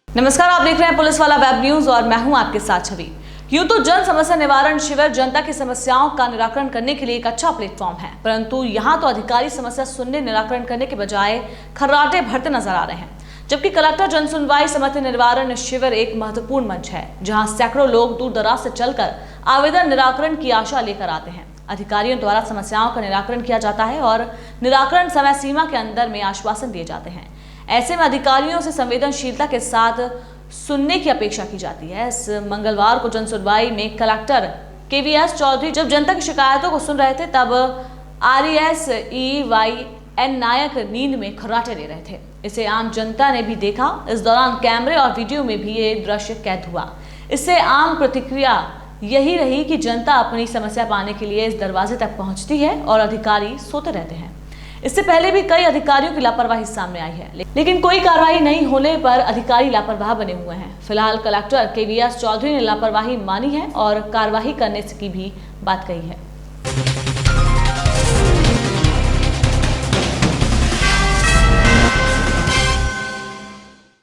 नमस्कार, आप देख रहे हैं पुलिस वाला वेब न्यूज और मैं हूं आपके साथ छवि। यूं तो जन समस्या निवारण शिविर जनता की समस्याओं का निराकरण करने के लिए एक अच्छा प्लेटफॉर्म है, परंतु यहां तो अधिकारी समस्या सुनने निराकरण करने के बजाय खर्राटे भरते नजर आ रहे हैं। जबकि कलेक्टर जन सुनवाई समस्या निवारण शिविर एक महत्वपूर्ण मंच है, जहां सैकड़ों लोग दूर दराज से चलकर आवेदन निराकरण की आशा लेकर आते हैं। अधिकारियों द्वारा समस्याओं का निराकरण किया जाता है और निराकरण समय सीमा के अंदर में आश्वासन दिए जाते हैं। ऐसे में अधिकारियों से संवेदनशीलता के साथ सुनने की अपेक्षा की जाती है। इस मंगलवार को जन सुनवाई में कलेक्टर KVS चौधरी जब जनता की शिकायतों को सुन रहे थे, तब RESEYN नायक नींद में खर्राटे ले रहे थे। इसे आम जनता ने भी देखा। इस दौरान कैमरे और वीडियो में भी ये दृश्य कैद हुआ। इससे आम प्रतिक्रिया यही रही कि जनता अपनी समस्या पाने के लिए इस दरवाजे तक पहुंचती है और अधिकारी सोते रहते हैं। इससे पहले भी कई अधिकारियों की लापरवाही सामने आई है, लेकिन कोई कार्रवाई नहीं होने पर अधिकारी लापरवाह बने हुए हैं। फिलहाल कलेक्टर KVS चौधरी ने लापरवाही मानी है और कार्रवाई करने की भी बात कही है।